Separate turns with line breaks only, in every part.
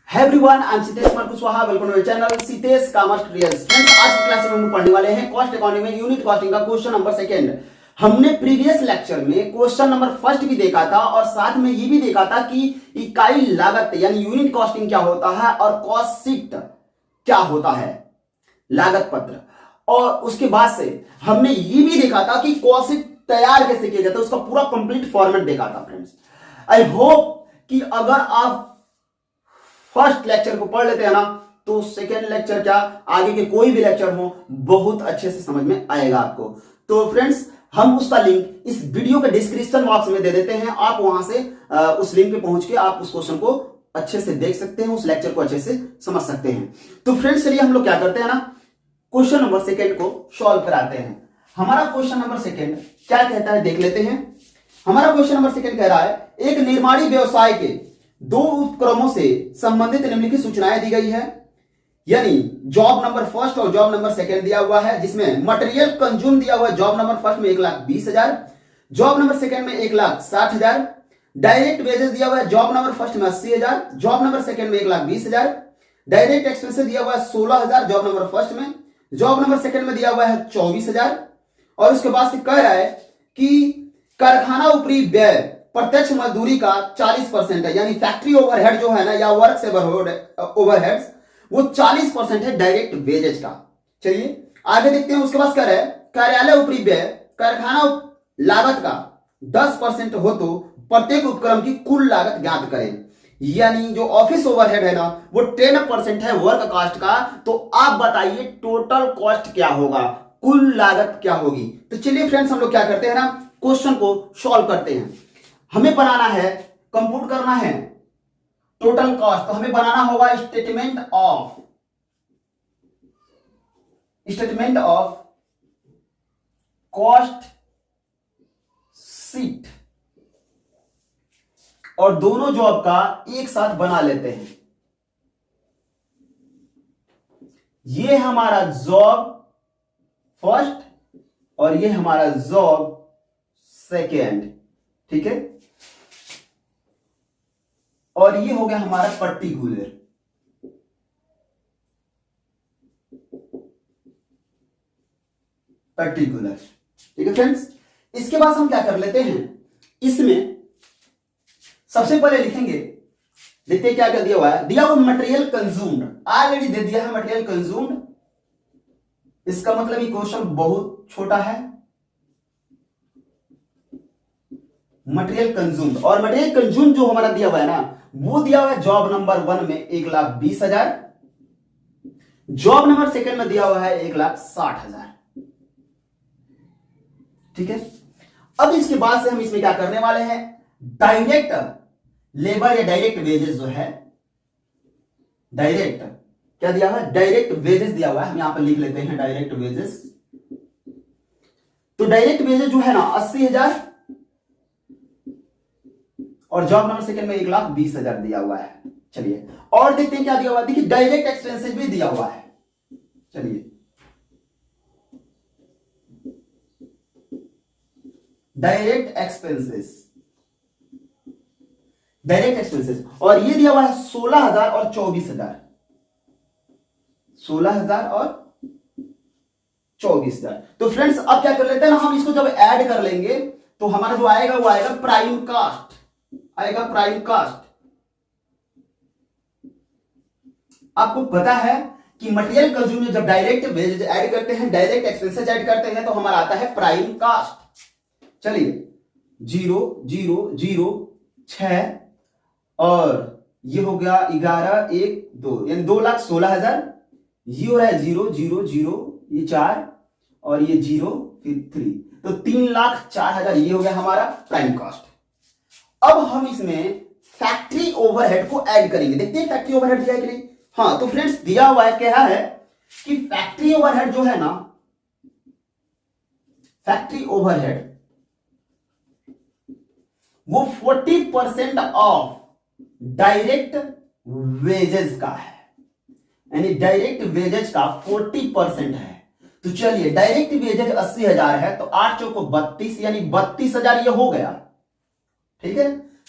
Hey everyone, I'm Sitesh Kumar Kushwaha. Welcome to my channel Sitesh Commerce Tutorials. Friends, आज की class में हम पढ़ने वाले हैं कॉस्ट अकाउंटिंग में यूनिट कॉस्टिंग का क्वेश्चन नंबर सेकंड। हमने प्रीवियस लेक्चर में क्वेश्चन नंबर फर्स्ट भी देखा था और साथ में ये भी देखा था कि इकाई लागत यानी यूनिट कॉस्टिंग क्या होता है और कॉस्ट शीट क्या होता है, लागत पत्र। और उसके बाद से हमने ये भी देखा था कि कॉस्ट शीट तैयार कैसे किया जाता है, उसका पूरा कंप्लीट फॉर्मेट देखा था। फ्रेंड्स, आई होप कि अगर आप फर्स्ट लेक्चर को पढ़ लेते हैं ना तो सेकेंड लेक्चर क्या आगे के कोई भी लेक्चर हो बहुत अच्छे से समझ में आएगा आपको। तो फ्रेंड्स, हम उसका लिंक इस वीडियो के डिस्क्रिप्शन बॉक्स में दे देते हैं। आप वहां से उस लिंक पे पहुंच के आप उस क्वेश्चन को अच्छे से देख सकते हैं, उस लेक्चर को अच्छे से समझ सकते हैं। तो फ्रेंड्स, चलिए हम लोग क्या करते हैं ना, क्वेश्चन नंबर सेकेंड को सॉल्व कराते हैं। हमारा क्वेश्चन नंबर सेकेंड क्या कहता है देख लेते हैं। हमारा क्वेश्चन नंबर सेकेंड कह रहा है एक निर्माणी व्यवसाय के दो उपक्रमों से संबंधित निम्नलिखित सूचनाएं दी गई है, यानी जॉब नंबर फर्स्ट और जॉब नंबर सेकंड दिया हुआ है, जिसमें मटेरियल कंज्यूम दिया हुआ है जॉब नंबर फर्स्ट में 1,20,000, जॉब नंबर सेकंड में 1,60,000, डायरेक्ट वेजेस दिया हुआ है जॉब नंबर फर्स्ट में 80,000, जॉब नंबर सेकंड में 1,20,000, डायरेक्ट एक्सपेंसेस दिया हुआ है 16,000 जॉब नंबर फर्स्ट में, जॉब नंबर सेकंड में दिया हुआ है 24,000। और उसके बाद से कह रहा है कि कारखाना ऊपरी व्यय प्रत्यक्ष मजदूरी का 40% है, यानी फैक्ट्री ओवरहेड जो है ना या वर्क ओवरहेड्स वो 40% है डायरेक्ट वेजेज का। चलिए आगे देखते हैं। उसके बाद कह रहा है कार्यालय ऊपरी व्यय कारखाना लागत का 10% हो तो प्रत्येक उपक्रम की कुल लागत ज्ञात करें, यानी जो ऑफिस ओवरहेड है ना वो 10% है वर्क कॉस्ट का। तो आप बताइए टोटल कॉस्ट क्या होगा, कुल लागत क्या होगी। तो चलिए फ्रेंड्स, हम लोग क्या करते हैं ना, क्वेश्चन को सॉल्व करते हैं। हमें बनाना है, कंप्यूट करना है टोटल कॉस्ट। तो हमें बनाना होगा स्टेटमेंट ऑफ कॉस्ट शीट, और दोनों जॉब का एक साथ बना लेते हैं। ये हमारा जॉब फर्स्ट और ये हमारा जॉब सेकेंड, ठीक है। और ये हो गया हमारा पर्टिकुलर। ठीक है फ्रेंड्स, इसके बाद हम क्या कर लेते हैं, इसमें सबसे पहले लिखेंगे, देखते हैं क्या क्या दिया हुआ है। दिया हुआ मटेरियल कंज्यूम्ड ऑलरेडी दे दिया है, मटेरियल कंज्यूम्ड। इसका मतलब ये क्वेश्चन बहुत छोटा है। मटेरियल कंज्यूम्ड, और मटेरियल कंज्यूम जो हमारा दिया हुआ है ना वो दिया हुआ है जॉब नंबर 1 में 1,20,000, जॉब नंबर सेकंड में दिया हुआ है 1,60,000, ठीक है। अब इसके बाद से हम इसमें क्या करने वाले हैं, डायरेक्ट लेबर या डायरेक्ट वेजेस जो है, डायरेक्ट क्या दिया हुआ है, डायरेक्ट वेजेस दिया हुआ है। हम यहां पर लिख लेते हैं डायरेक्ट वेजेस। तो डायरेक्ट वेजेस जो है ना 80,000 और जॉब नंबर सेकंड में 1,20,000 दिया हुआ है। चलिए और देखते हैं क्या दिया हुआ है। देखिए डायरेक्ट एक्सपेंसेस भी दिया हुआ है। चलिए डायरेक्ट एक्सपेंसेस और ये दिया हुआ है 16,000 और 24,000, 16,000 और 24,000। तो फ्रेंड्स अब क्या कर लेते हैं ना, हम इसको जब ऐड कर लेंगे तो हमारा जो आएगा वो आएगा प्राइम कास्ट, आएगा प्राइम कास्ट। आपको पता है कि मटेरियल कंज्यूम में जब डायरेक्ट वेजेज ऐड करते हैं, डायरेक्ट एक्सपेंसेस ऐड करते हैं तो हमारा आता है प्राइम कास्ट। चलिए 0 0 0 6 और ये हो गया 11 1 2, यानी 2,16,000। ये हो रहा है 0 0 0, ये 4 और ये 0 फिर 3, तो 3,04,000 ये हो गया हमारा प्राइम कास्ट। अब हम इसमें फैक्ट्री ओवरहेड को ऐड करेंगे, देखते हैं फैक्ट्री ओवरहेड दिया है कि नहीं। हाँ, तो फ्रेंड्स दिया हुआ है, कह रहा है कि फैक्ट्री ओवरहेड जो है ना, फैक्ट्री ओवरहेड वो 40% ऑफ डायरेक्ट वेजेस का है, यानी डायरेक्ट वेजेस का 40% है। तो चलिए डायरेक्ट वेजेस 80,000 है तो 8 चौको 32, यानी 32,000 ये हो गया, ठीक है,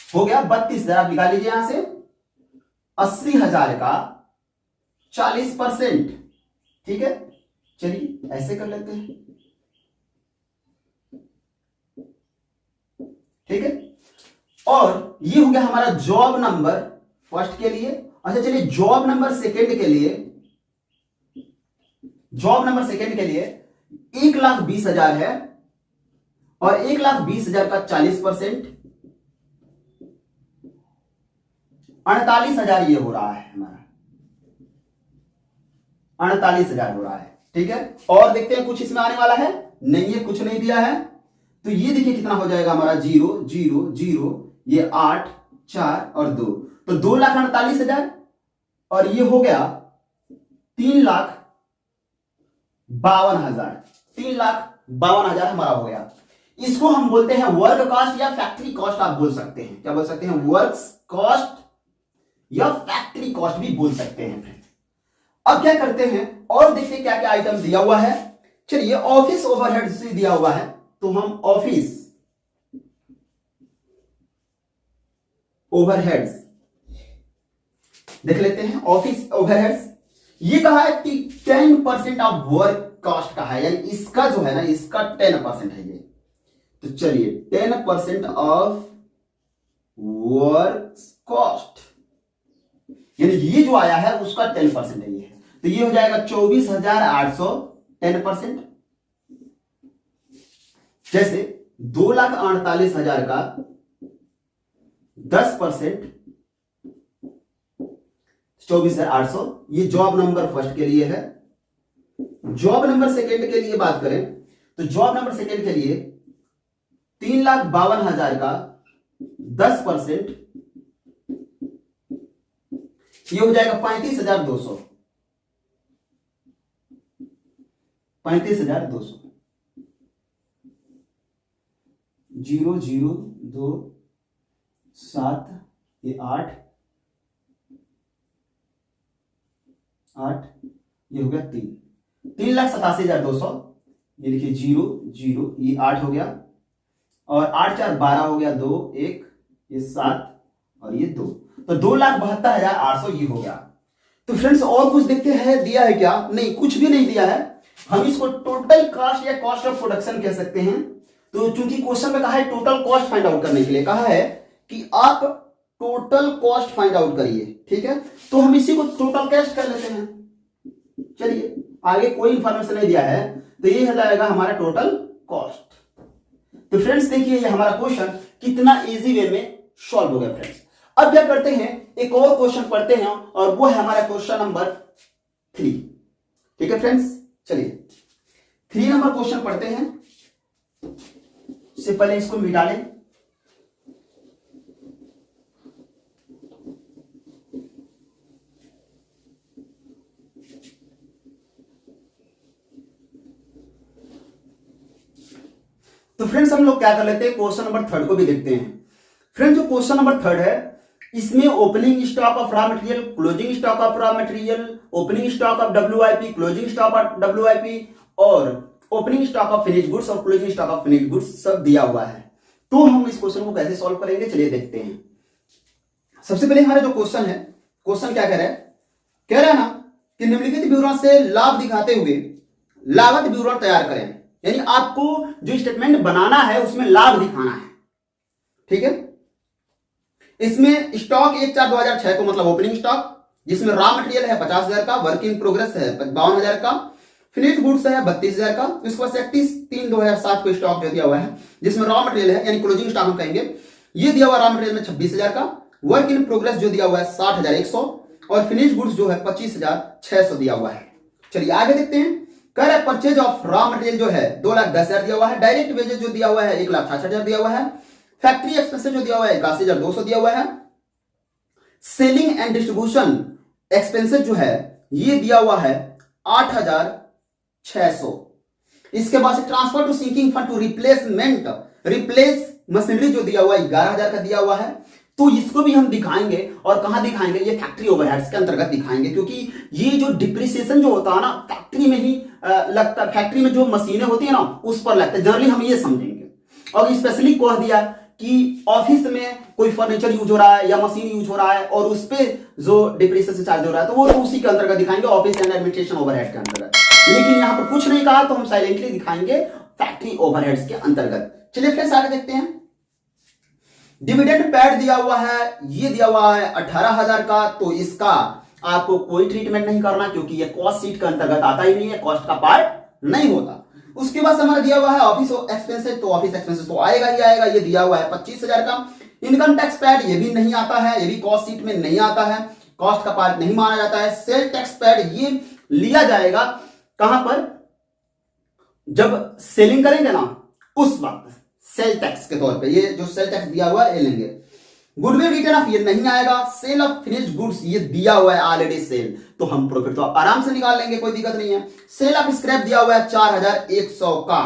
हो गया 32,000। आप निकाल लीजिए यहां से 80,000 का 40%। ठीक है, चलिए ऐसे कर लेते हैं। ठीक है, और ये हो गया हमारा जॉब नंबर फर्स्ट के लिए। अच्छा चलिए, जॉब नंबर सेकंड के लिए, जॉब नंबर सेकंड के लिए 1,20,000 है, और 1,20,000 का 40%, 48,000 ये हो रहा है हमारा, 48,000 हो रहा है। ठीक है, और देखते हैं कुछ इसमें आने वाला है, नहीं है, कुछ नहीं दिया है। तो ये देखिए कितना हो जाएगा हमारा, 0 0 0, ये 8 4 और 2, तो 2,48,000, और ये हो गया 3,52,000, 3,52,000 हमारा हो गया। इसको हम बोलते हैं वर्क कॉस्ट या फैक्ट्री कॉस्ट, आप बोल सकते हैं। क्या बोल सकते हैं? वर्क्स कॉस्ट या फैक्ट्री कॉस्ट भी बोल सकते हैं। अब क्या करते हैं और देखते हैं क्या क्या आइटम दिया हुआ है। चलिए, ऑफिस ओवरहेड से दिया हुआ है, तो हम ऑफिस ओवरहेड्स देख लेते हैं। ऑफिस ओवरहेड्स ये कहा है कि 10% ऑफ वर्क कॉस्ट का है, यानी इसका जो है ना, इसका 10% है ये। तो चलिए, 10% ऑफ वर्क कॉस्ट, यानी ये जो आया है उसका 10% है ये। तो ये हो जाएगा 24,800, 10%। जैसे 2,48,000 का 10%, 24,800, ये जॉब नंबर फर्स्ट के लिए है। जॉब नंबर सेकंड के लिए बात करें तो जॉब नंबर सेकंड के लिए 3,52,000 का 10%, ये हो जाएगा 35,200, 35,200, 0 0 2 7, ये 8 8, ये हो गया 3,87,200, ये देखिए 0 0, ये 8 हो गया, और 8 4 12 हो गया, 2 1, ये 7 और ये 2, तो 2,72,800 ये हो गया। तो फ्रेंड्स, और कुछ देखते हैं दिया है क्या? नहीं, कुछ भी नहीं दिया है। हम इसको टोटल कॉस्ट या कॉस्ट ऑफ प्रोडक्शन कह सकते हैं। तो चूंकि क्वेश्चन में कहा है टोटल कॉस्ट फाइंड आउट करने के लिए, कहा है कि आप टोटल कॉस्ट फाइंड आउट करिए। ठीक है, तो हम इसी को टोटल कॉस्ट कर लेते हैं। चलिए, आगे कोई इंफॉर्मेशन नहीं दिया है, तो ये हो जाएगा हमारा टोटल कॉस्ट। तो फ्रेंड्स देखिए, ये हमारा क्वेश्चन कितना इजी वे में सॉल्व हो गया। फ्रेंड्स, अब क्या करते हैं, एक और क्वेश्चन पढ़ते हैं, और वो है हमारा क्वेश्चन नंबर 3। ठीक है फ्रेंड्स, चलिए 3 नंबर क्वेश्चन पढ़ते हैं। इससे पहले इसको मिटा लें। तो फ्रेंड्स, हम लोग क्या कर लेते हैं, क्वेश्चन नंबर 3 को भी देखते हैं। फ्रेंड्स, जो क्वेश्चन नंबर 3 है, इसमें opening stock of raw material, closing stock of raw material, opening stock of WIP, closing stock of WIP, और opening stock of finish goods और closing stock of finish goods सब दिया हुआ है। तो हम इस क्वेश्चन को कैसे सॉल्व करेंगे, चलिए देखते हैं। सबसे पहले हमारा जो क्वेश्चन है, क्वेश्चन क्या कह रहा है? कह रहा है ना कि निम्नलिखित विवरण से लाभ दिखाते हुए लागत विवरण तैयार करें। यानी आपको जो स्टेटमेंट बनाना है उसमें लाभ दिखाना है। ठीक है, इसमें स्टॉक 1/4/2006 को मतलब ओपनिंग स्टॉक, जिसमें रॉ मटेरियल है 50,000 का, वर्क इन प्रोग्रेस है 52,000 का, फिनिश गुड्स है 32,000 का, इसके बाद 31/3/2007 को स्टॉक जो दिया हुआ है, जिसमें रॉ मटेरियल है यानी क्लोजिंग स्टॉक हम कहेंगे, ये दिया हुआ रॉ मटेरियल में 26,000 का, वर्क इन प्रोग्रेस जो दिया हुआ है 60,100, और फिनिश गुड्स जो है 25,600 दिया हुआ है। चलिए आगे देखते हैं। कह रहा है परचेज ऑफ रॉ मटेरियल जो है 2,10,000 दिया हुआ है, डायरेक्ट वेजेस जो दिया हुआ है 1,66,000 दिया हुआ है, फैक्ट्री एक्सपेंसेस जो दिया हुआ है 81,200 दिया हुआ है, सेलिंग एंड डिस्ट्रीब्यूशन एक्सपेंसेस जो है ये दिया हुआ है 8,600। इसके बाद से transfer to sinking fund to replace machinery जो दिया हुआ है 11,000 का दिया हुआ है। तो इसको भी हम दिखाएंगे, और कहां दिखाएंगे, ये फैक्ट्री ओवरहेड्स के अंतर्गत दिखाएंगे, क्योंकि ये जो डिप्रिसिएशन जो होता है ना फैक्ट्री में ही लगता है, फैक्ट्री में जो मशीनें होती है ना उस पर लगता है। जनरली हम ये समझेंगे, और स्पेशली कह दिया कि ऑफिस में कोई फर्नीचर यूज हो रहा है या मशीन यूज हो रहा है और उस पे जो डिप्रिसिएशन चार्ज हो रहा है तो वो तो उसी के अंतर्गत दिखाएंगे, ऑफिस एंड एडमिनिस्ट्रेशन ओवरहेड के अंतर्गत। लेकिन यहाँ पर कुछ नहीं कहा तो हम साइलेंटली दिखाएंगे फैक्ट्री ओवरहेड्स के अंतर्गत। चलिए फ्रेंड्स आगे देखते हैं। डिविडेंड पेड दिया हुआ है, ये दिया हुआ है 18,000 का, तो इसका आपको कोई ट्रीटमेंट नहीं करना क्योंकि ये कॉस्ट शीट के अंतर्गत आता ही नहीं है, कॉस्ट का पार्ट नहीं होता। उसके बाद हमारा दिया हुआ है ऑफिस एक्सपेंसेस, तो ऑफिस एक्सपेंसेस तो आएगा ही आएगा, ये दिया हुआ है 25,000 का। इनकम टैक्स पेड ये भी नहीं आता है, ये भी कॉस्ट शीट में नहीं आता है, कॉस्ट का पार्ट नहीं माना जाता है। सेल टैक्स पेड ये लिया जाएगा कहां पर, जब सेलिंग करेंगे ना उस वक्त सेल टैक्स के तौर पे, ये जो सेल टैक्स दिया हुआ है ये लेंगे। गुडविल रिटर्न ऑफ ये नहीं आएगा। सेल ऑफ फिनिश्ड गुड्स ये दिया हुआ है ऑलरेडी सेल, तो हम प्रॉफिट तो आराम से निकाल लेंगे, कोई दिक्कत नहीं है। सेल ऑफ स्क्रैप दिया हुआ है 4,100 का,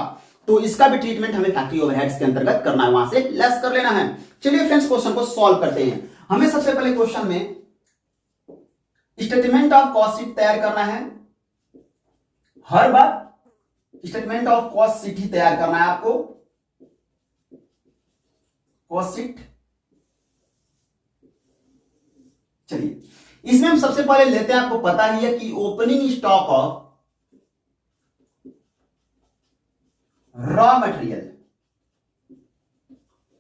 तो इसका भी ट्रीटमेंट हमें फैक्ट्री ओवरहेड्स के अंतर्गत करना है, वहां से लेस कर लेना है। चलिए फ्रेंड्स क्वेश्चन को सॉल्व करते हैं। हमें सबसे पहले क्वेश्चन में स्टेटमेंट ऑफ कॉस्ट शीट तैयार करना है। हर बार स्टेटमेंट ऑफ कॉस्ट शीट ही तैयार करना है आपको, कॉस्ट शीट। चलिए इसमें हम सबसे पहले लेते हैं, आपको पता ही है कि opening stock of raw material,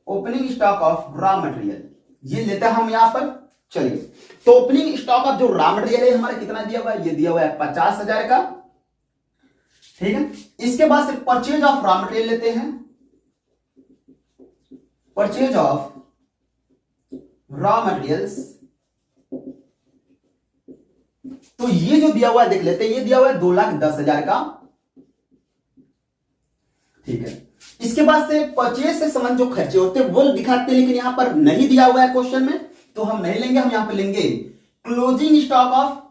opening stock of raw material ये लेते हैं हम यहां पर। चलिए तो ओपनिंग स्टॉक ऑफ जो रॉ मटेरियल है हमारा कितना दिया हुआ है, ये दिया हुआ है 50,000 का, ठीक है। इसके बाद से परचेज ऑफ रॉ मटेरियल लेते हैं, परचेज ऑफ रॉ मटेरियल्स, तो ये जो दिया हुआ है देख लेते हैं, ये दिया हुआ है 2,10,000 का, ठीक है। इसके बाद से परचेज से संबंध जो खर्चे होते हैं वो दिखाते हैं, लेकिन यहां पर नहीं दिया हुआ है क्वेश्चन में, तो हम नहीं लेंगे, हम यहां पर लेंगे closing stock of,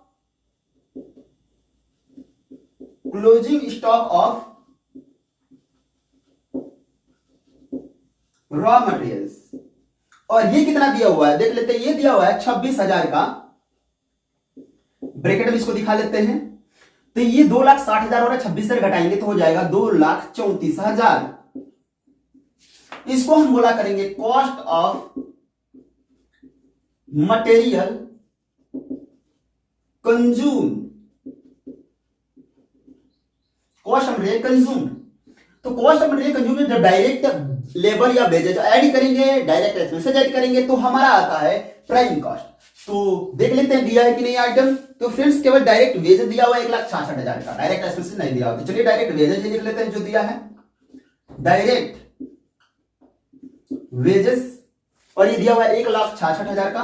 closing stock of raw materials. और ये कितना दिया हुआ है देख लेते हैं, ये दिया हुआ है 26,000 का, ब्रैकेट में इसको दिखा लेते हैं, तो ये 2,60,000 और 26 से घटाएंगे तो हो जाएगा 2,34,000। इसको हम बोला करेंगे cost of material consume, cost of material consume. तो कॉस्ट ऑफ मटेरियल कंज्यूम में जब डायरेक्ट लेबर या वेजेज ऐड करेंगे, डायरेक्ट एक्सपेंसेस ऐड करेंगे तो हमारा आता है प्राइम कॉस्ट। तो देख लेते हैं दिया है कि नहीं आइटम, तो फ्रेंड्स केवल डायरेक्ट वेजेज दिया हुआ है 1,66,000 का, डायरेक्ट एक्सपेंसेस नहीं दिया हुआ। तो चलिए डायरेक्ट वेजेज लिख लेते हैं जो दिया है, डायरेक्ट वेजेस, और ये दिया हुआ है 1,66,000 का।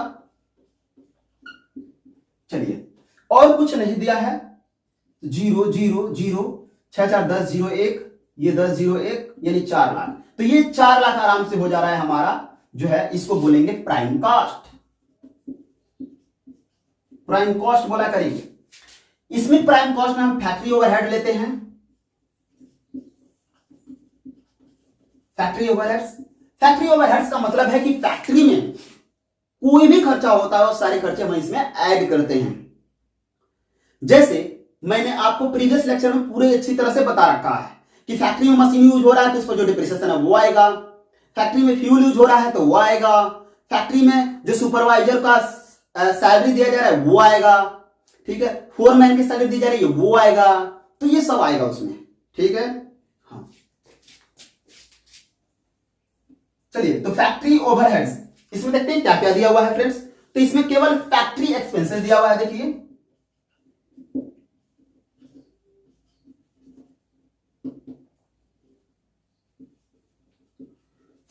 चलिए और कुछ नहीं दिया है, 0 0 0 6 4 10 0 1, ये 10 0 1 यानी 4 लाख। तो ये 4 लाख आराम से हो जा रहा है हमारा, जो है इसको बोलेंगे प्राइम कॉस्ट, प्राइम कॉस्ट बोला करेंगे। इसमें प्राइम कॉस्ट में हम फैक्ट्री ओवरहेड लेते हैं, फैक्ट्री ओवरहेड्स। फैक्ट्री ओवरहेड्स का मतलब है कि फैक्ट्री में कोई भी खर्चा होता है और सारे खर्चे हम इसमें ऐड करते हैं। जैसे मैंने आपको प्रीवियस लेक्चर में पूरे अच्छी तरह से बता रखा है कि फैक्ट्री में मशीन यूज हो रहा है तो इस पर जो डिप्रिसिएशन है वो आएगा, फैक्ट्री में फ्यूल यूज हो रहा है तो वो आएगा, फैक्ट्री में जो सुपरवाइजर का सैलरी दिया जा रहा है वो आएगा, ठीक है, फोरमैन की सैलरी दी जा रही है वो आएगा, तो ये सब आएगा उसमें, ठीक है। हाँ चलिए तो फैक्ट्री ओवरहेड्स इसमें देखते हैं क्या क्या दिया हुआ है फ्रेंड्स। तो इसमें केवल फैक्ट्री एक्सपेंसेस दिया हुआ है, देखिए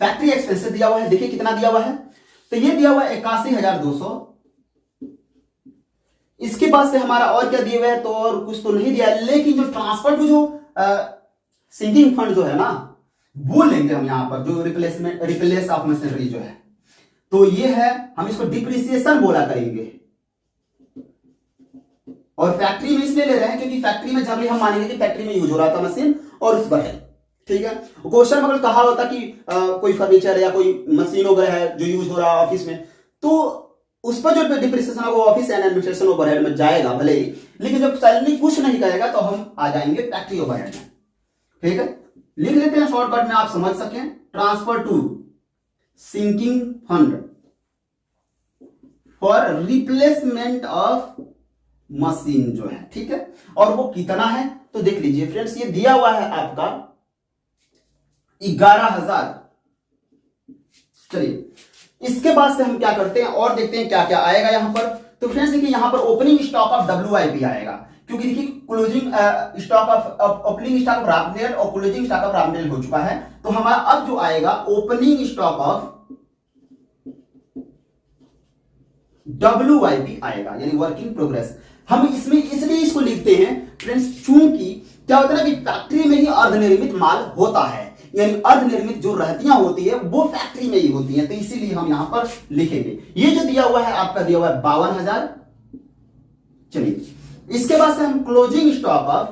फैक्ट्री एक्सपेंसेस दिया हुआ है, देखिए कितना दिया हुआ है, तो ये दिया हुआ है 81,200। इसके बाद से हमारा और क्या दिया हुआ है, तो और कुछ तो नहीं दिया, लेकिन जो ट्रांसफर टू जो सिंकिंग फंड जो है ना वो लेंगे हम यहां पर, जो रिप्लेस ऑफ मशीनरी जो है, तो ये है, हम इसको डिप्रिसिएशन बोला करेंगे। और फैक्ट्री में इसलिए ले रहे हैं क्योंकि फैक्ट्री में जनरली हम मानेंगे कि फैक्ट्री में यूज हो रहा था मशीन और उस पर है, ठीक है। क्वेश्चन में अगर कहा होता कि कोई फर्नीचर या कोई मशीन वगैरह है जो यूज हो रहा है ऑफिस में, तो उस पर जो डिप्रिसिएशन है वो ऑफिस एंड एडमिनिस्ट्रेशन ओवरहेड में जाएगा भले ही, लेकिन जब सैलरी कुछ नहीं करेगा तो हम आ जाएंगे फैक्ट्री ओवरहेड में, ठीक है। लिख लेते हैं शॉर्टकट में आप समझ सकें, transfer to sinking fund for replacement of machine जो है, ठीक है। और वो कितना है तो देख लीजिए फ्रेंड्स, ये दिया हुआ है आपका 11,000। चलिए इसके बाद से हम क्या करते हैं और देखते हैं क्या क्या आएगा यहां पर। तो फ्रेंड्स देखिए यहां पर ओपनिंग स्टॉक ऑफ WIP आएगा, क्योंकि देखिए closing stock of opening stock of raw material और closing stock of raw material हो चुका है। तो हमारा अब जो आएगा ओपनिंग स्टॉक ऑफ WIP आएगा, यानी वर्क इन प्रोग्रेस। हम इसमें इसलिए इसको लिखते हैं फ्रेंड्स, चूंकि क्या होता है ना कि फैक्ट्री में ही अर्धनिर्मित माल होता है, यानी अर्धनिर्मित जो रहतियां होती है वो फैक्ट्री में ही होती हैं, तो इसीलिए हम यहां पर लिखेंगे। ये जो दिया हुआ है आपका दिया हुआ है 52,000। चलिए इसके बाद से हम क्लोजिंग स्टॉक ऑफ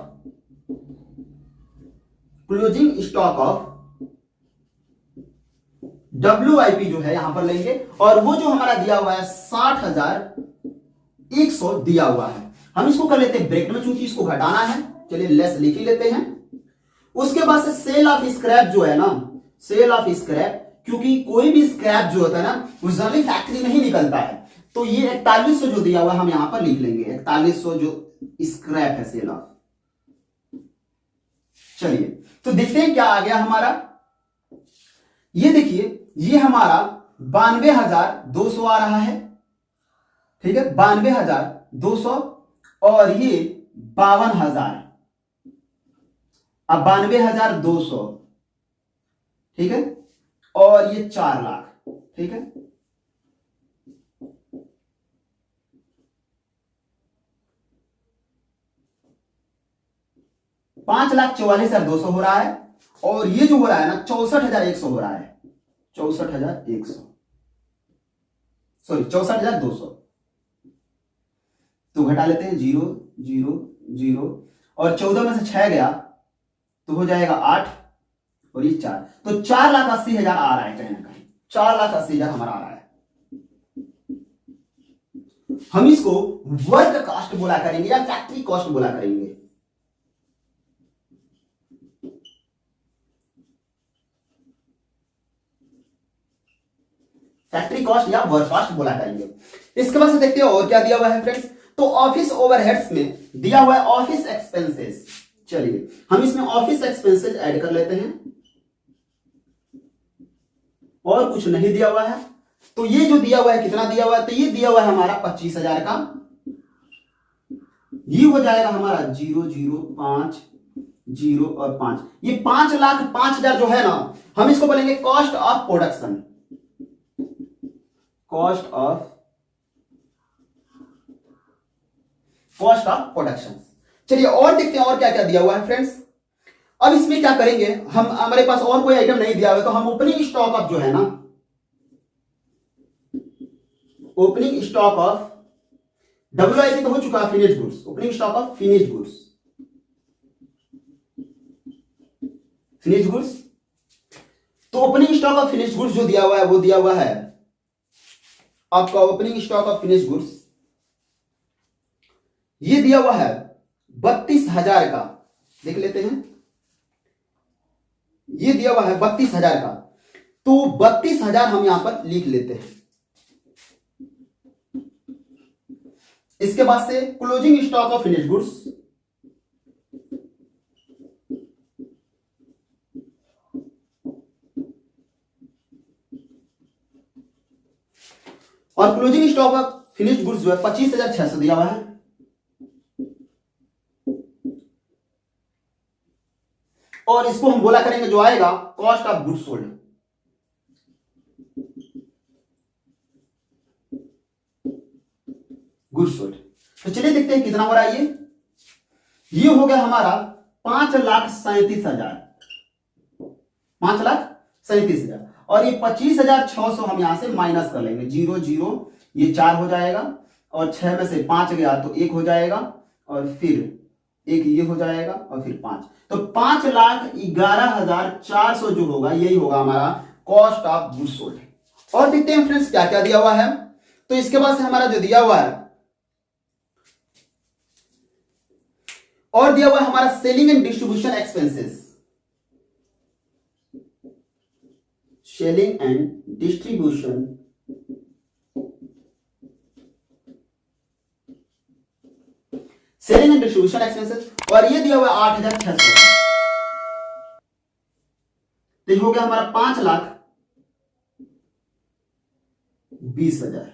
WIP जो है यहां पर लेंगे, और वो जो हमारा दिया हुआ है 60,100 दिया हुआ है। हम इसको कर लेते हैं ब्रैकेट में, चूंकि इसको घटाना है, चलिए लेस लिख ही लेते हैं। उसके बाद से सेल ऑफ स्क्रैप जो है ना, सेल ऑफ स्क्रैप, क्योंकि कोई भी स्क्रैप जो होता है ना वो जनरली फैक्ट्री में ही निकलता है, तो ये 4100 जो दिया हुआ है हम यहां पर लिख लेंगे, 4100 जो स्क्रैप है सेल ऑफ। चलिए तो देखते हैं क्या आ गया हमारा। ये देखिए ये हमारा 92,200 आ रहा है, ठीक है, 92,200, और ये 52,000। अब 92,200, ठीक है, और ये 4 लाख, ठीक है। $5,44,200 हो रहा है, और ये जो हो रहा है ना 64,100 हो रहा है, 64,100, सॉरी 64,200। तो घटा लेते हैं 0 0 0, और 14 में से 6 गया तो हो जाएगा 8, और ये 4, तो 4,80,000 आ रहा है कहीं ना कहीं, 4,80,000 हमारा आ रहा है। हम इसको वर्क कॉस्ट बोला करेंगे या फैक्ट्री कॉस्ट बोला करेंगे। फैक्ट्री कॉस्ट या वर्क कॉस्ट बोला करेंगे। इसके बाद से देखते हैं और क्या दिया हुआ है फ्रेंड्स। तो ऑफिस ओवरहेड्स में दिया हुआ है ऑफिस एक्सपेंसेस। चलिए हम इसमें ऑफिस एक्सपेंसेस ऐड कर लेते हैं, और कुछ नहीं दिया हुआ है। तो ये जो दिया हुआ है कितना दिया हुआ है, तो ये दिया हुआ है हमारा 25,000 का। ये हो जाएगा हमारा 0 0 5 0 और 5, ये 5,05,000 जो है ना, हम इसको बोलेंगे cost of production, cost of production. चलिए और देखते हैं और क्या क्या दिया हुआ है फ्रेंड्स। अब इसमें क्या करेंगे हम, हमारे पास और कोई आइटम नहीं दिया हुआ है, तो हम ओपनिंग स्टॉक ऑफ जो है ना, ओपनिंग स्टॉक ऑफ WIP तो हो चुका है finished goods, opening stock of finished goods, finished goods. तो opening stock of finished goods जो दिया हुआ है वो दिया हुआ है आपका opening stock of finished goods, ये दिया हुआ है 32,000 का। देख लेते हैं, ये दिया हुआ है 32,000 का, तो 32,000 हम यहां पर लिख लेते हैं। इसके बाद से closing stock of finished goods, और closing stock of finished goods जो है 25,600 दिया हुआ है। और इसको हम बोला करेंगे जो आएगा cost of goods sold. Goods sold. तो चलिए देखते हैं कितना हो रहा है। ये हो गया हमारा 5,37,000, 5,37,000, और ये 25,600 हम यहां से माइनस कर लेंगे। 0 0, ये 4 हो जाएगा, और 6 में से 5 गया तो 1 हो जाएगा, और फिर 1 ये हो जाएगा, और फिर 5, तो 5,11,400 जो होगा यही होगा हमारा कॉस्ट ऑफ गुड्स सोल्ड। और देखते हैं फ्रेंड्स क्या क्या दिया हुआ है। तो इसके बाद से हमारा जो दिया हुआ है, और दिया हुआ है हमारा selling and distribution expenses, selling and distribution expenses, और ये दिया हुआ 8,600, तो ये हो गया हमारा 5,20,000,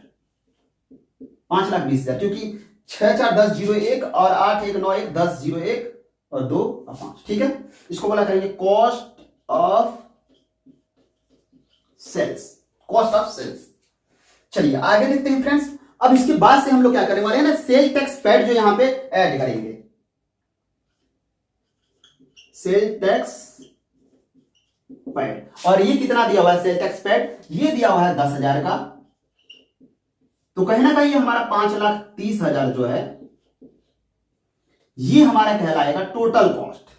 5,20,000, क्योंकि 6,4,10,01 और 8,1,9,1 10,01 और 2 और 5, ठीक है। इसको बोला करेंगे cost of sales, cost of sales. चलिए आगे देखते हैं फ्रेंड्स। अब इसके बाद से हम लोग क्या करने वाले हैं ना, सेल टैक्स पेड जो यहां पे ऐड करेंगे, सेल टैक्स पेड। और ये कितना दिया हुआ है सेल टैक्स पेड, ये दिया हुआ है 10,000 का, तो कहीं ना कहीं हमारा 5,30,000 जो है ये हमारा कहलाएगा टोटल कॉस्ट,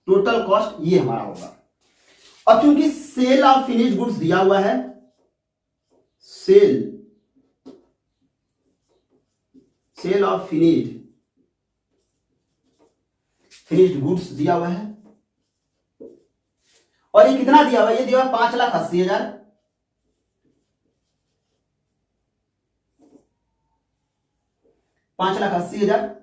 टोटल कॉस्ट ये हमारा होगा। अब क्योंकि सेल ऑफ फिनिश्ड गुड्स दिया हुआ है, सेल ऑफ फिनिश्ड गुड्स दिया हुआ है, और ये कितना दिया हुआ है, ये दिया हुआ 5,80,000, 5,80,000।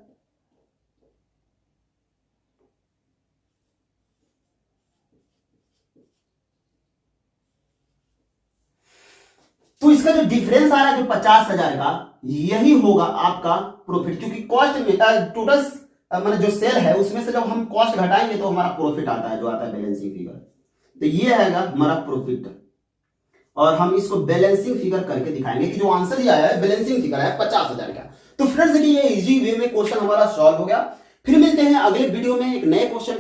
तो इसका जो डिफरेंस आ रहा है जो 50,000 का, यही होगा आपका प्रॉफिट, क्योंकि कॉस्ट में टोटल मतलब जो सेल है उसमें से जब हम कॉस्ट घटाएंगे तो हमारा प्रॉफिट आता है, जो आता है बैलेंसिंग फिगर। तो ये आएगा हमारा प्रॉफिट, और हम इसको बैलेंसिंग फिगर करके दिखाएंगे कि जो आंसर ये आया है बैलेंसिंग फिगर है 50,000 का। तो फ्रेंड्स देखिए ये इजी वे में क्वेश्चन हमारा सॉल्व हो गया। फिर मिलते हैं अगले वीडियो में एक नए क्वेश्चन